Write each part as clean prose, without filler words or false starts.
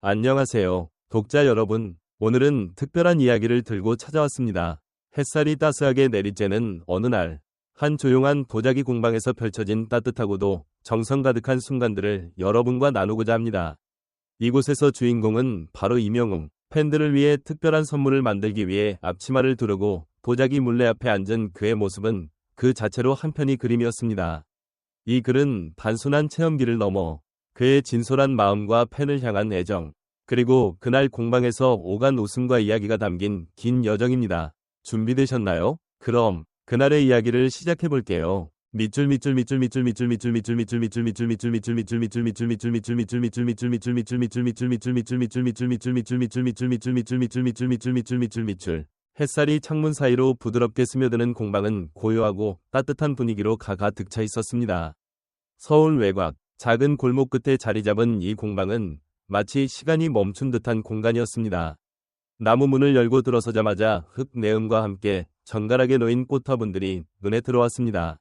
안녕하세요. 독자 여러분. 오늘은 특별한 이야기를 들고 찾아왔습니다. 햇살이 따스하게 내리쬐는 어느 날, 한 조용한 도자기 공방에서 펼쳐진 따뜻하고도 정성 가득한 순간들을 여러분과 나누고자 합니다. 이곳에서 주인공은 바로 이명웅. 팬들을 위해 특별한 선물을 만들기 위해 앞치마를 두르고 도자기 물레 앞에 앉은 그의 모습은 그 자체로 한편의 그림이었습니다. 이 글은 단순한 체험기를 넘어 그의 진솔한 마음과 팬을 향한 애정, 그리고 그날 공방에서 오간 웃음과 이야기가 담긴 긴 여정입니다. 준비되셨나요? 그럼 그날의 이야기를 시작해 볼게요. 햇살이 창문 사이로 부드럽게 스며드는 공방은 고요하고 따뜻한 분위기로 가득 차 있었습니다. 서울 외곽 작은 골목 끝에 자리 잡은 이 공방은 마치 시간이 멈춘 듯한 공간이었습니다. 나무 문을 열고 들어서자마자 흙 내음과 함께 정갈하게 놓인 꽃화분들이 눈에 들어왔습니다.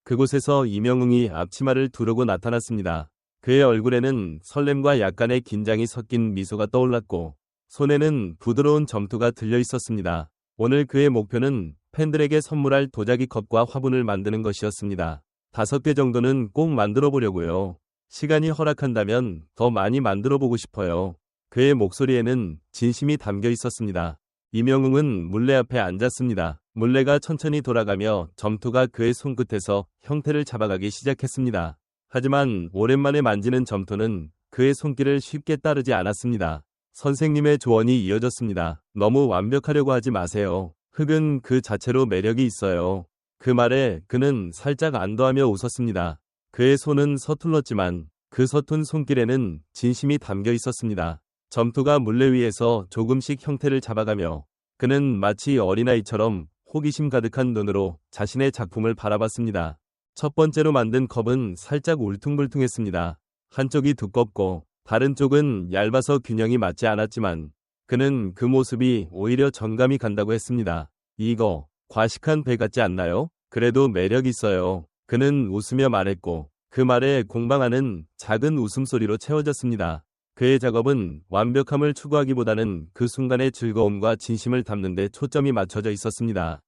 그곳에서 이명웅이 앞치마를 두르고 나타났습니다. 그의 얼굴에는 설렘과 약간의 긴장이 섞인 미소가 떠올랐고 손에는 부드러운 점토가 들려 있었습니다. 오늘 그의 목표는 팬들에게 선물할 도자기 컵과 화분을 만드는 것이었습니다. 5개 정도는 꼭 만들어 보려고요. 시간이 허락한다면 더 많이 만들어 보고 싶어요. 그의 목소리에는 진심이 담겨 있었습니다. 이명웅은 물레 앞에 앉았습니다. 물레가 천천히 돌아가며 점토가 그의 손끝에서 형태를 잡아가기 시작했습니다. 하지만 오랜만에 만지는 점토는 그의 손길을 쉽게 따르지 않았습니다. 선생님의 조언이 이어졌습니다. 너무 완벽하려고 하지 마세요. 흙은 그 자체로 매력이 있어요. 그 말에 그는 살짝 안도하며 웃었습니다. 그의 손은 서툴렀지만 그 서툰 손길에는 진심이 담겨 있었습니다. 점토가 물레 위에서 조금씩 형태를 잡아가며 그는 마치 어린아이처럼 호기심 가득한 눈으로 자신의 작품을 바라봤습니다. 첫 번째로 만든 컵은 살짝 울퉁불퉁했습니다. 한쪽이 두껍고 다른 쪽은 얇아서 균형이 맞지 않았지만 그는 그 모습이 오히려 정감이 간다고 했습니다. 이거 과식한 배 같지 않나요? 그래도 매력 있어요. 그는 웃으며 말했고 그 말에 공방 안은 작은 웃음소리로 채워졌습니다. 그의 작업은 완벽함을 추구하기보다는 그 순간의 즐거움과 진심을 담는 데 초점이 맞춰져 있었습니다.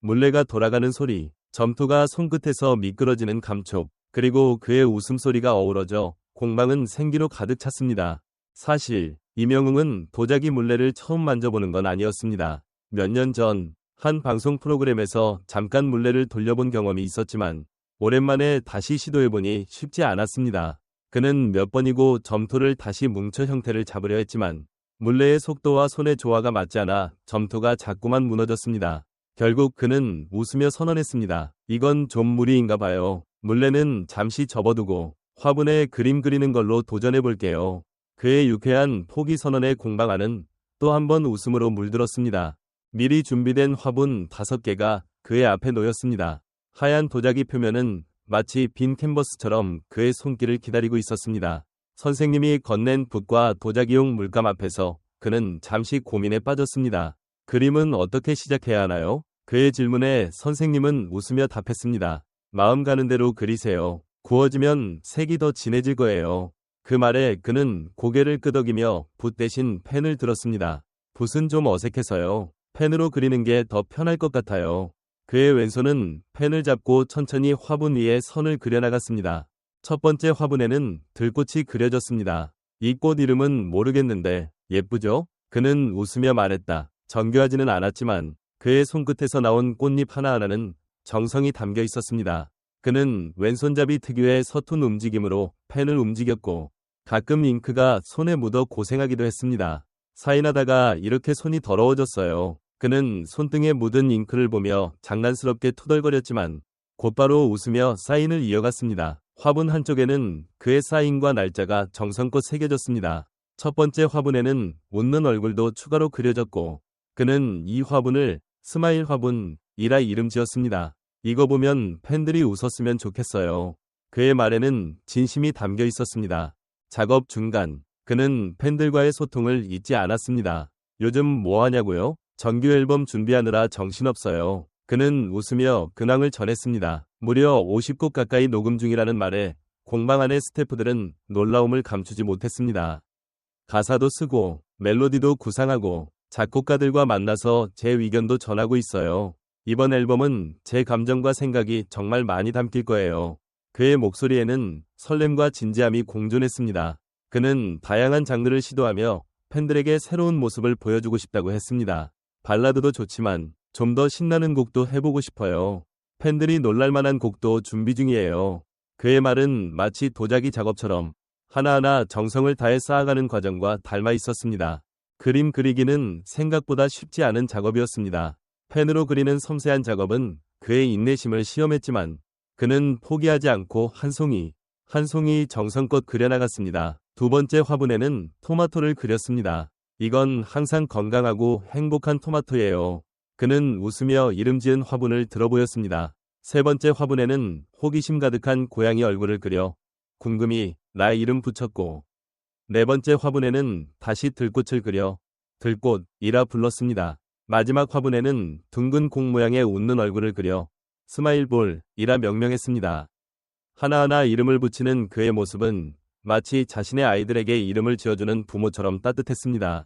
물레가 돌아가는 소리, 점토가 손끝에서 미끄러지는 감촉, 그리고 그의 웃음소리가 어우러져 공방은 생기로 가득 찼습니다. 사실 이명웅은 도자기 물레를 처음 만져보는 건 아니었습니다. 몇 년 전 한 방송 프로그램에서 잠깐 물레를 돌려본 경험이 있었지만 오랜만에 다시 시도해보니 쉽지 않았습니다. 그는 몇 번이고 점토를 다시 뭉쳐 형태를 잡으려 했지만 물레의 속도와 손의 조화가 맞지 않아 점토가 자꾸만 무너졌습니다. 결국 그는 웃으며 선언했습니다. 이건 좀 무리인가 봐요. 물레는 잠시 접어두고 화분에 그림 그리는 걸로 도전해볼게요. 그의 유쾌한 포기 선언의 공방 안은 또 한 번 웃음으로 물들었습니다. 미리 준비된 화분 5개가 그의 앞에 놓였습니다. 하얀 도자기 표면은 마치 빈 캔버스처럼 그의 손길을 기다리고 있었습니다. 선생님이 건넨 붓과 도자기용 물감 앞에서 그는 잠시 고민에 빠졌습니다. 그림은 어떻게 시작해야 하나요? 그의 질문에 선생님은 웃으며 답했습니다. 마음 가는 대로 그리세요. 구워지면 색이 더 진해질 거예요. 그 말에 그는 고개를 끄덕이며 붓 대신 펜을 들었습니다. 붓은 좀 어색해서요. 펜으로 그리는 게 더 편할 것 같아요. 그의 왼손은 펜을 잡고 천천히 화분 위에 선을 그려나갔습니다. 첫 번째 화분에는 들꽃이 그려졌습니다. 이 꽃 이름은 모르겠는데 예쁘죠? 그는 웃으며 말했다. 정교하지는 않았지만 그의 손끝에서 나온 꽃잎 하나하나는 정성이 담겨 있었습니다. 그는 왼손잡이 특유의 서툰 움직임으로 펜을 움직였고 가끔 잉크가 손에 묻어 고생하기도 했습니다. 사인하다가 이렇게 손이 더러워졌어요. 그는 손등에 묻은 잉크를 보며 장난스럽게 투덜거렸지만 곧바로 웃으며 사인을 이어갔습니다. 화분 한쪽에는 그의 사인과 날짜가 정성껏 새겨졌습니다. 첫 번째 화분에는 웃는 얼굴도 추가로 그려졌고 그는 이 화분을 스마일 화분이라 이름 지었습니다. 이거 보면 팬들이 웃었으면 좋겠어요. 그의 말에는 진심이 담겨 있었습니다. 작업 중간 그는 팬들과의 소통을 잊지 않았습니다. 요즘 뭐 하냐고요? 정규 앨범 준비하느라 정신없어요. 그는 웃으며 근황을 전했습니다. 무려 50곡 가까이 녹음 중이라는 말에 공방 안의 스태프들은 놀라움을 감추지 못했습니다. 가사도 쓰고 멜로디도 구상하고 작곡가들과 만나서 제 의견도 전하고 있어요. 이번 앨범은 제 감정과 생각이 정말 많이 담길 거예요. 그의 목소리에는 설렘과 진지함이 공존했습니다. 그는 다양한 장르를 시도하며 팬들에게 새로운 모습을 보여주고 싶다고 했습니다. 발라드도 좋지만 좀 더 신나는 곡도 해보고 싶어요. 팬들이 놀랄만한 곡도 준비 중이에요. 그의 말은 마치 도자기 작업처럼 하나하나 정성을 다해 쌓아가는 과정과 닮아 있었습니다. 그림 그리기는 생각보다 쉽지 않은 작업이었습니다. 펜으로 그리는 섬세한 작업은 그의 인내심을 시험했지만 그는 포기하지 않고 한 송이 한 송이 정성껏 그려나갔습니다. 두 번째 화분에는 토마토를 그렸습니다. 이건 항상 건강하고 행복한 토마토예요. 그는 웃으며 이름 지은 화분을 들어보였습니다. 세 번째 화분에는 호기심 가득한 고양이 얼굴을 그려 궁금히 나의 이름 붙였고, 네 번째 화분에는 다시 들꽃을 그려 들꽃이라 불렀습니다. 마지막 화분에는 둥근 공 모양의 웃는 얼굴을 그려 스마일볼이라 명명했습니다. 하나하나 이름을 붙이는 그의 모습은 마치 자신의 아이들에게 이름을 지어주는 부모처럼 따뜻했습니다.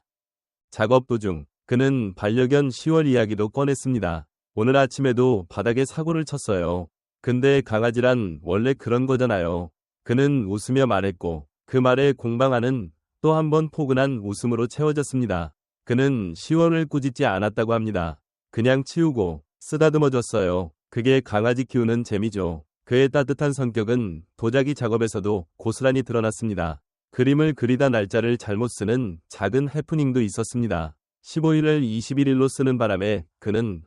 작업 도중 그는 반려견 10월 이야기도 꺼냈습니다. 오늘 아침에도 바닥에 사고를 쳤어요. 근데 강아지란 원래 그런 거잖아요. 그는 웃으며 말했고 그 말에 공방 안은 또 한 번 포근한 웃음으로 채워졌습니다. 그는 10월을 꾸짖지 않았다고 합니다. 그냥 치우고 쓰다듬어줬어요. 그게 강아지 키우는 재미죠. 그의 따뜻한 성격은 도자기 작업에서도 고스란히 드러났습니다. 그림을 그리다 날짜를 잘못 쓰는 작은 해프닝도 있었습니다. 15일을 21일로 쓰는 바람에 그는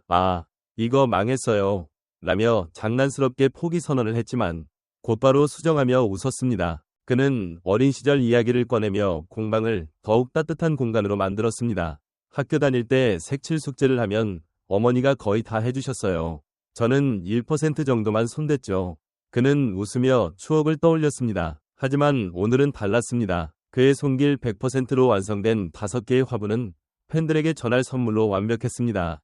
이거 망했어요 라며 장난스럽게 포기 선언을 했지만 곧바로 수정하며 웃었습니다. 그는 어린 시절 이야기를 꺼내며 공방을 더욱 따뜻한 공간으로 만들었습니다. 학교 다닐 때 색칠 숙제를 하면 어머니가 거의 다 해주셨어요. 저는 1% 정도만 손댔죠. 그는 웃으며 추억을 떠올렸습니다. 하지만 오늘은 달랐습니다. 그의 손길 100%로 완성된 5개의 화분은 팬들에게 전할 선물로 완벽했습니다.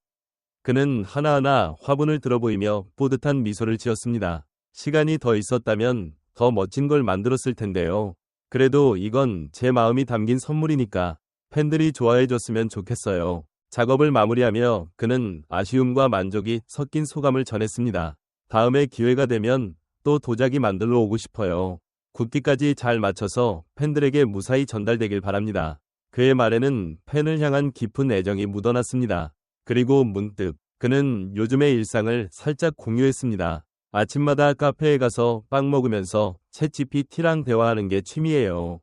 그는 하나하나 화분을 들어보이며 뿌듯한 미소를 지었습니다. 시간이 더 있었다면 더 멋진 걸 만들었을 텐데요. 그래도 이건 제 마음이 담긴 선물이니까 팬들이 좋아해 줬으면 좋겠어요. 작업을 마무리하며 그는 아쉬움과 만족이 섞인 소감을 전했습니다. 다음에 기회가 되면 또 도자기 만들러 오고 싶어요. 굽기까지 잘 맞춰서 팬들에게 무사히 전달되길 바랍니다. 그의 말에는 팬을 향한 깊은 애정이 묻어났습니다. 그리고 문득 그는 요즘의 일상을 살짝 공유했습니다. 아침마다 카페에 가서 빵 먹으면서 챗GPT랑 대화하는 게 취미예요.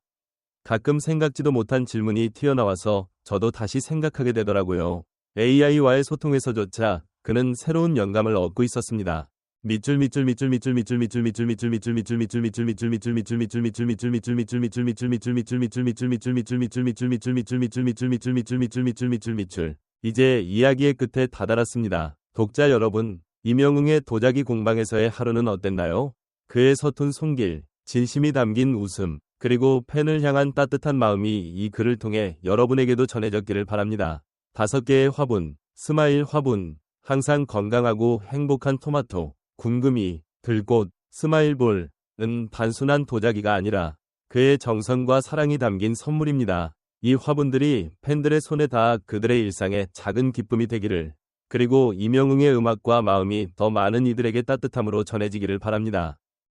가끔 생각지도 못한 질문이 튀어나와서 저도 다시 생각하게 되더라고요. AI와의 소통에서조차 그는 새로운 영감을 얻고 있었습니다. 이제 이야기의 끝에 다다랐습니다. 독자 여러분, 임영웅의 도자기 공방에서의 하루는 어땠나요? 그의 서툰 손길, 진심이 담긴 웃음, 그리고 팬을 향한 따뜻한 마음이 이 글을 통해 여러분에게도 전해졌기를 바랍니다. 5개의 화분, 스마일 화분, 항상 건강하고 행복한 토마토, 궁금이, 들꽃, 스마일볼은 단순한 도자기가 아니라 그의 정성과 사랑이 담긴 선물입니다. 이 화분들이 팬들의 손에 닿아 그들의 일상에 작은 기쁨이 되기를, 그리고 임영웅의 음악과 마음이 더 많은 이들에게 따뜻함으로 전해지기를 바랍니다.